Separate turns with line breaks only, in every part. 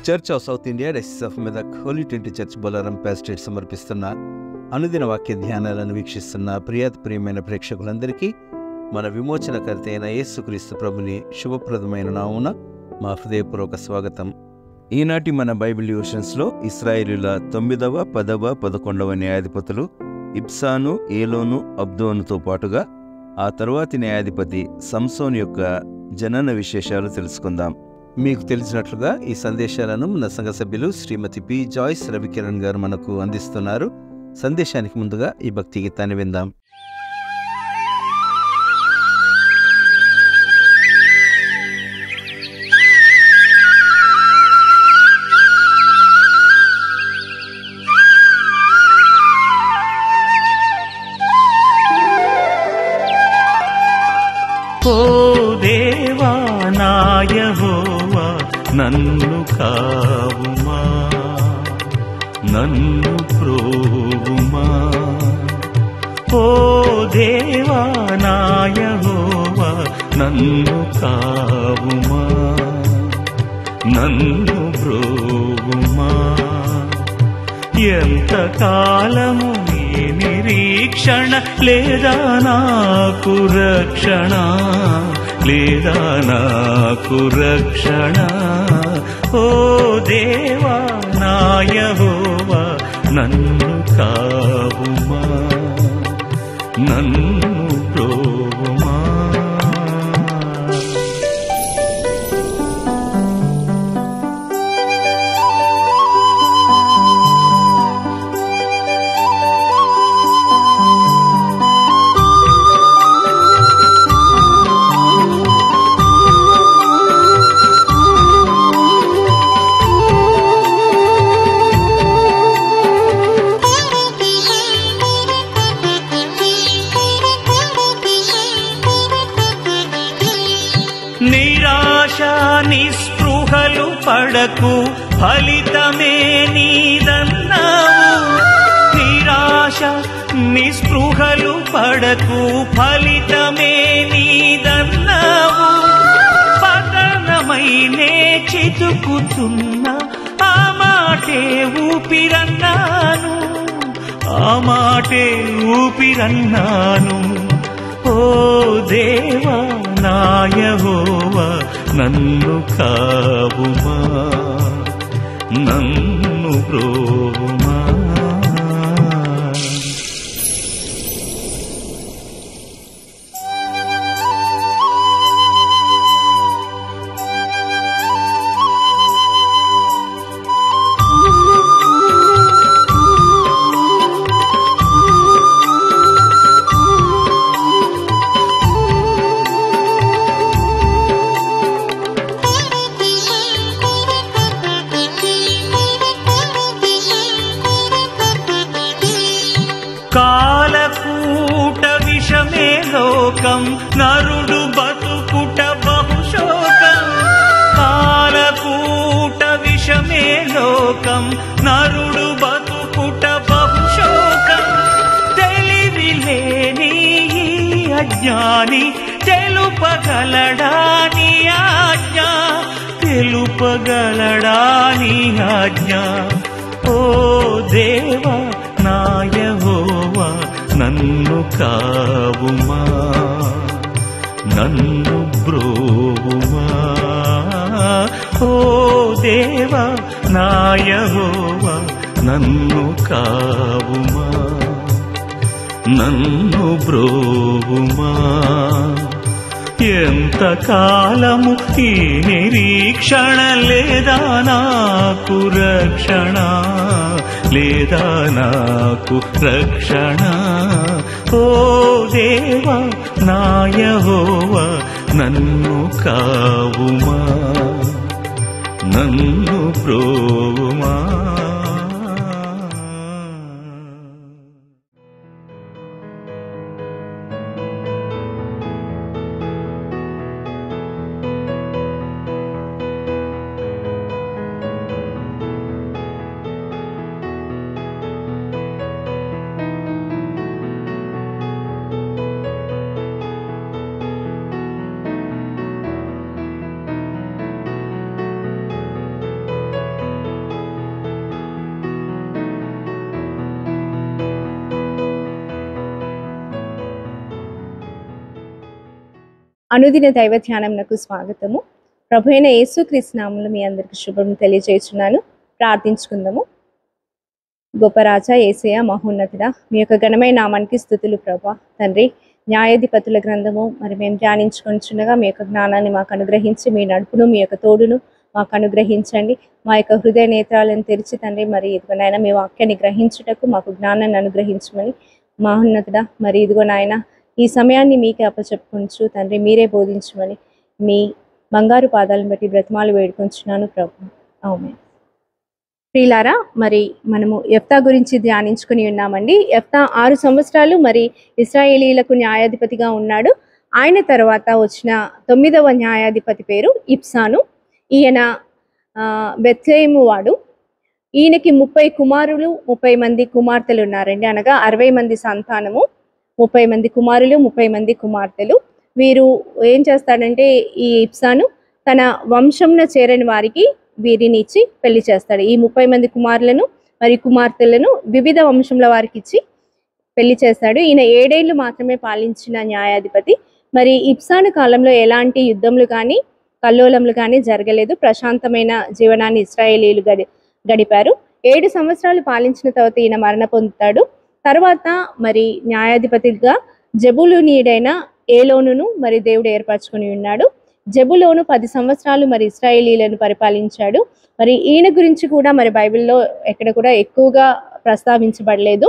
Church of South India diocese of Medak holy trinity church Bolarum pastorate సమర్పిస్తున్న అనుదిన వాక్య ధ్యానాలను వీక్షిస్తున్న ప్రియమైన ప్రేక్షకులందరికీ మన విమోచనకర్త అయిన యేసుక్రీస్తు ప్రభుని శుభప్రదమైన నామున మా హృదయపూర్వక స్వాగతం. ఈనాటి మన బైబిల్ డివోషన్స్లో ఇశ్రాయేలీయుల 9వ, 10వ, 11వ న్యాయాధిపతులు ఇబ్సాను, ఏలోను, అబ్దోనుతో పాటుగా ఆ తరువాతి న్యాయాధిపతి సంసోన్ యొక్క జనన విశేషాలు తెలుసుకుందాం. మీకు తెలిసినట్లుగా ఈ సందేశాలను మన సంఘ సభ్యులు శ్రీమతి పి జాయిస్ రవికిరణ్ గారు మనకు అందిస్తున్నారు. సందేశానికి ముందుగా ఈ భక్తి గీతాన్ని విందాం.
ఓ దేవా నా యెహోవా నన్ను కావుమా, నన్ను ప్రోవుమా. ఓ దేవా నా యెహోవా నన్ను కావుమా, నన్ను ప్రోవుమా. ఎంతకాలము నిరీక్షణ లేదా నాకు రక్షణ, లేదా నాకు రక్షణ. ఓ దేవా నా యెహోవా నన్ను కావుమా, నన్ను ప్రోవుమా. నిరాశ నిస్పృహలు పడకు, ఫలితమే నీదన్నావు. నిరాశ నిస్పృహలు పడకు, ఫలితమే నీదన్నావు. పతనమైనే చితుకుతున్నా ఆ మాటే ఊపిరన్నాను, ఆ మాటే ఊపిరన్నాను. ఓ దేవా నా యెహోవా నన్ను కావుమా, నన్ను ప్రోవుమా. కాలకూట విషమే లోకం, నరుడు బతుకుట బహుశోకం. కాలకూట విషమే లోకం, నరుడు బతుకుట బహుశోకం. తెలివి లేని ఈ అజ్ఞాని తెలుపగలడాని ఆజ్ఞ, తెలుపగలడాని ఆజ్ఞ. ఓ దేవా నా యెహోవా నన్ను కావుమా, నన్ను బ్రోవుమా. ఓ దేవా నా యెహోవా నన్ను కావుమా, నన్ను బ్రోవుమా. ఎంతకాలము ఈ నిరీక్షణ లేదా నాకు రక్షణ, లేదా నాకు రక్షణ. ఓ దేవా నా యెహోవా నన్ను కావుమా, నన్ను ప్రోవుమా.
అనుదిన దైవ ధ్యానంకు స్వాగతము. ప్రభు అయిన యేసుక్రీస్తు నామములో మీ అందరికీ శుభం తెలియజేస్తున్నాను. ప్రార్థించుకుందాము. గొప్ప రాజా, యేసయ్య, మహోన్నతుడా, మీ యొక్క ఘనమైన నామానికి స్తుతులు ప్రభా. తండ్రి, న్యాయాధిపతుల గ్రంథము మరి మేము ధ్యానించుకొనిచుండగా మీ యొక్క జ్ఞానాన్ని మాకు అనుగ్రహించి, మీ నడుపును, మీ యొక్క తోడును మాకు అనుగ్రహించండి. మా యొక్క హృదయ నేత్రాలను తెరిచి తండ్రి, మరి ఇదిగోనైనా మీ వాక్యాన్ని గ్రహించుటకు మాకు జ్ఞానాన్ని అనుగ్రహించమని మహోన్నతుడా, మరి ఇదిగో నాయన ఈ సమయాన్ని మీకే అప్పచెప్పుకొంచు తండ్రి, మీరే బోధించమని మీ బంగారు పాదాలను బట్టి బ్రతిమాలు వేడుకొంచున్నాను ప్రభు. ఆమేన్. ప్రియులారా, మరి మనము యెఫ్తా గురించి ధ్యానించుకుని ఉన్నామండి. యెఫ్తా 6 సంవత్సరాలు మరి ఇశ్రాయేలీలకు న్యాయాధిపతిగా ఉన్నాడు. ఆయన తర్వాత వచ్చిన 9వ న్యాయాధిపతి పేరు ఇబ్సాను. ఈయన బెత్లెహేము వాడు. ఈయనకి 30 కుమారులు 30 మంది కుమార్తెలు ఉన్నారండి. అనగా 60 మంది సంతానము, 30 మంది కుమారులు 30 మంది కుమార్తెలు. వీరు ఏం చేస్తాడంటే, ఈ ఇబ్సాను తన వంశంన చేరని వారికి వీరిని ఇచ్చి పెళ్లి చేస్తాడు. ఈ 30 మంది కుమారులను మరియు కుమార్తెలను వివిధ వంశంల వారికి ఇచ్చి పెళ్లి చేస్తాడు. ఈయన 7 ఏళ్ళు మాత్రమే పాలించిన న్యాయాధిపతి. మరి ఇబ్సాను కాలంలో ఎలాంటి యుద్ధములు కానీ కల్లోలములు కానీ జరగలేదు. ప్రశాంతమైన జీవనాన్ని ఇశ్రాయేలీలు గడిపారు. 7 సంవత్సరాలు పాలించిన తర్వాత ఈయన మరణ పొందుతాడు. తర్వాత మరి న్యాయాధిపతిగా జెబులూనీయుడైన ఏలోనును మరి దేవుడు ఏర్పరచుకొని ఉన్నాడు. జెబులోను 10 సంవత్సరాలు మరి ఇశ్రాయేలీలను పరిపాలించాడు. మరి ఈయన గురించి కూడా మరి బైబిల్లో ఎక్కడ కూడా ఎక్కువగా ప్రస్తావించబడలేదు.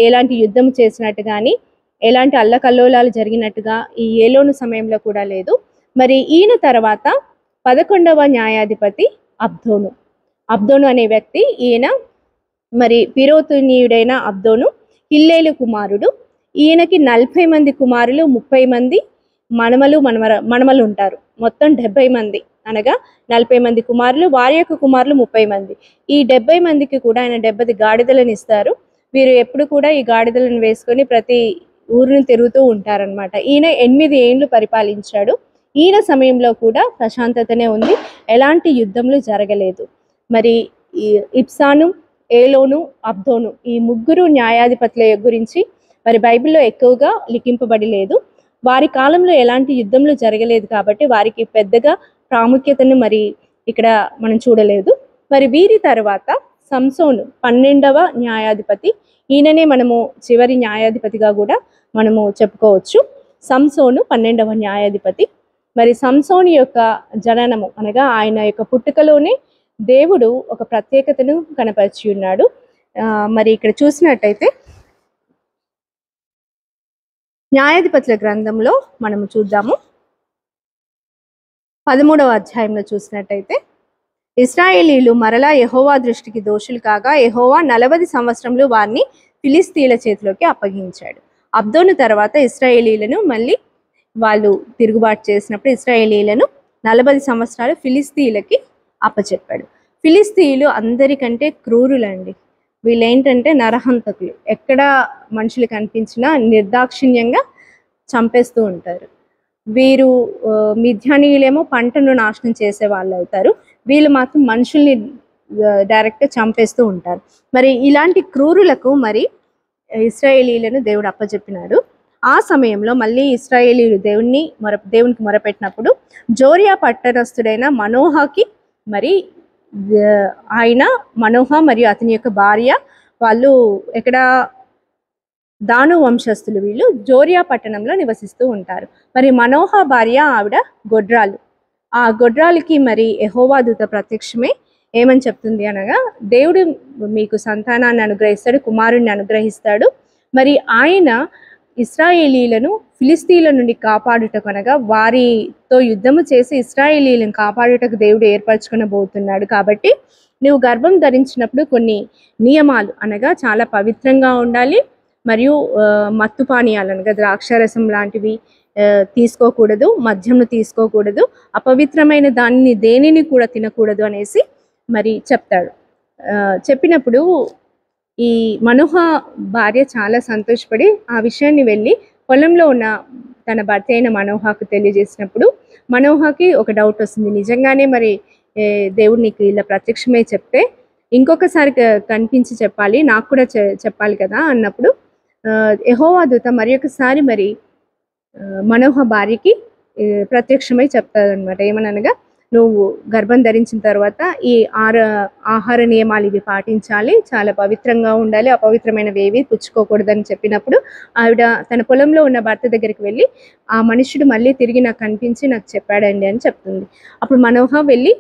ఎలాంటి యుద్ధం చేసినట్టు కానీ ఎలాంటి అల్లకల్లోలాలు జరిగినట్టుగా ఈ ఏలోను సమయంలో కూడా లేదు. మరి ఈయన తర్వాత 11వ న్యాయాధిపతి అబ్దోను. అబ్దోను అనే వ్యక్తి, ఈయన మరి పిరోతునీయుడైన అబ్దోను హిల్లేలు కుమారుడు. ఈయనకి 40 మంది కుమారులు 30 మంది మనమలు ఉంటారు. మొత్తం 70 మంది, అనగా 40 మంది కుమారులు, వారి యొక్క కుమారులు 30 మంది. ఈ 70 మందికి కూడా ఆయన 70 గాడిదలను ఇస్తారు. వీరు ఎప్పుడు కూడా ఈ గాడిదలను వేసుకొని ప్రతి ఊరిని తిరుగుతూ ఉంటారనమాట. ఈయన 8 ఏళ్ళు పరిపాలించాడు. ఈయన సమయంలో కూడా ప్రశాంతతనే ఉంది, ఎలాంటి యుద్ధములు జరగలేదు. మరి ఈ ఇబ్సాను, ఏలోను, అబ్దోను ఈ 3 న్యాయాధిపతుల గురించి మరి బైబిల్లో ఎక్కువగా లిఖింపబడి లేదు. వారి కాలంలో ఎలాంటి యుద్ధములు జరగలేదు కాబట్టి వారికి పెద్దగా ప్రాముఖ్యతను మరి ఇక్కడ మనం చూడలేదు. మరి వీరి తర్వాత సంసోను 12వ న్యాయాధిపతి. ఈయననే మనము చివరి న్యాయాధిపతిగా కూడా మనము చెప్పుకోవచ్చు. సంసోను 12వ న్యాయాధిపతి. మరి సంసోను యొక్క జననము అనగా ఆయన యొక్క పుట్టుకలోనే దేవుడు ఒక ప్రత్యేకతను కనపరిచి ఉన్నాడు. మరి ఇక్కడ చూసినట్టయితే న్యాయాధిపతుల గ్రంథంలో మనము చూద్దాము. 13వ అధ్యాయంలో చూసినట్టయితే, ఇశ్రాయేలీలు మరలా యెహోవా దృష్టికి దోషులు కాగా యెహోవా 40 సంవత్సరములు వారిని ఫిలిస్తీన్ల చేతిలోకి అప్పగించాడు. అబ్దోను తర్వాత ఇశ్రాయేలీలను మళ్ళీ వాళ్ళు తిరుగుబాటు చేసినప్పుడు ఇశ్రాయేలీలను 40 సంవత్సరాలు ఫిలిస్తీన్లకి అప్పచెప్పాడు. ఫిలిస్తీన్లు అందరికంటే క్రూరులండి. వీళ్ళు ఏంటంటే నరహంతకులు. ఎక్కడ మనుషులు కనిపించినా నిర్దాక్షిణ్యంగా చంపేస్తూ ఉంటారు. వీరు మిద్యానీయులేమో పంటను నాశనం చేసే వాళ్ళు అవుతారు. వీళ్ళు మాత్రం మనుషుల్ని డైరెక్ట్గా చంపేస్తూ ఉంటారు. మరి ఇలాంటి క్రూరులకు మరి ఇశ్రాయేలీలను దేవుడు అప్పచెప్పినాడు. ఆ సమయంలో మళ్ళీ ఇశ్రాయేలీలు దేవునికి మొరపెట్టినప్పుడు జోరియా పట్టణస్థుడైన మనోహకి మరి ఆయన మనోహ మరియు అతని యొక్క భార్య వాళ్ళు ఎక్కడ దాను వంశస్థులు. వీళ్ళు జోరియా పట్టణంలో నివసిస్తూ ఉంటారు. మరి మనోహ భార్య ఆవిడ గొడ్రాలు. ఆ గొడ్రాలకి మరి యెహోవా దూత ప్రత్యక్షమే ఏమని చెప్తుంది అనగా, దేవుడు మీకు సంతానాన్ని అనుగ్రహిస్తాడు, కుమారుణ్ణి అనుగ్రహిస్తాడు. మరి ఆయన ఇశ్రాయేలీలను ఫిలిస్తీన్ల నుండి కాపాడుటకు అనగా వారితో యుద్ధము చేసి ఇశ్రాయేలీలను కాపాడుటకు దేవుడు ఏర్పరచుకొనబోతున్నాడు. కాబట్టి నువ్వు గర్భం ధరించినప్పుడు కొన్ని నియమాలు అనగా చాలా పవిత్రంగా ఉండాలి. మరియు మత్తు పానీయాలు అనగా ద్రాక్షారసం లాంటివి తీసుకోకూడదు, మద్యంను తీసుకోకూడదు, అపవిత్రమైన దానిని దేనిని కూడా తినకూడదు అనేసి మరి చెప్తాడు. చెప్పినప్పుడు ఈ మనోహ భార్య చాలా సంతోషపడి ఆ విషయాన్ని వెళ్ళి పొలంలో ఉన్న తన భర్త అయిన మనోహకు తెలియజేసినప్పుడు మనోహకి ఒక డౌట్ వస్తుంది. నిజంగానే మరి దేవుడు నీకు ఇలా ప్రత్యక్షమై చెప్తే ఇంకొకసారి కనిపించి చెప్పాలి, నాకు కూడా చెప్పాలి కదా అన్నప్పుడు యెహోవా దూత మరి ఒకసారి మరి మనోహ భార్యకి ప్రత్యక్షమై చెప్తారనమాట. ఏమనగా నువ్వు గర్భం ధరించిన తర్వాత ఈ ఆహార నియమాలు ఇవి పాటించాలి, చాలా పవిత్రంగా ఉండాలి, అపవిత్రమైనవి ఏవి పుచ్చుకోకూడదని చెప్పినప్పుడు ఆవిడ తన పొలంలో ఉన్న భర్త దగ్గరికి వెళ్ళి ఆ మనుషుడు మళ్ళీ తిరిగి నాకు కనిపించి నాకు చెప్పాడండి అని చెప్తుంది. అప్పుడు మనోహ వెళ్ళి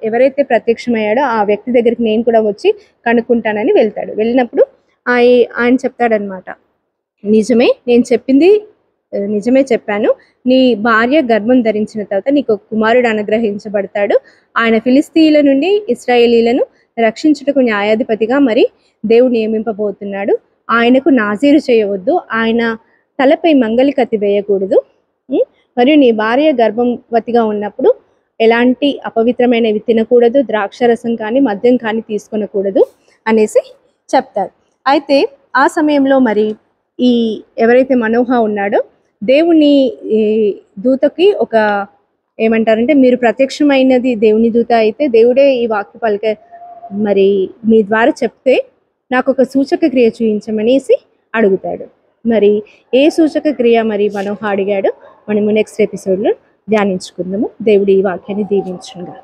ఎవరైతే ప్రత్యక్షమయ్యాడో ఆ వ్యక్తి దగ్గరికి నేను కూడా వచ్చి కనుక్కుంటానని వెళ్తాడు. వెళ్ళినప్పుడు ఆయన చెప్తాడనమాట, నిజమే, నేను చెప్పింది నిజమే చెప్పాను. నీ భార్య గర్భం ధరించిన తర్వాత నీకు ఒక కుమారుడు అనుగ్రహించబడతాడు. ఆయన ఫిలిస్తీయుల నుండి ఇశ్రాయేలీలను రక్షించుటకు న్యాయాధిపతిగా మరి దేవుడు నియమింపబోతున్నాడు. ఆయనకు నాజీరు చేయవద్దు, ఆయన తలపై మంగలి కత్తి వేయకూడదు, మరియు నీ భార్య గర్భవతిగా ఉన్నప్పుడు ఎలాంటి అపవిత్రమైనవి తినకూడదు, ద్రాక్షరసం కానీ మద్యం కానీ తీసుకొనకూడదు అనేసి చెప్తారు. అయితే ఆ సమయంలో మరి ఈ ఎవరైతే మనోహ ఉన్నాడో దేవుని దూతకి ఒక ఏమంటారంటే, మీరు ప్రత్యక్షమైనది దేవుని దూత అయితే దేవుడే ఈ వాక్య పలిక మరి మీ ద్వారా చెప్తే నాకు ఒక సూచక క్రియ చూపించమనేసి అడుగుతాడు. మరి ఏ సూచక క్రియ మరి మనోహ అడిగాడు మనము నెక్స్ట్ ఎపిసోడ్లో ధ్యానించుకుందాము. దేవుడు ఈ వాక్యాన్ని దీవించునుగా.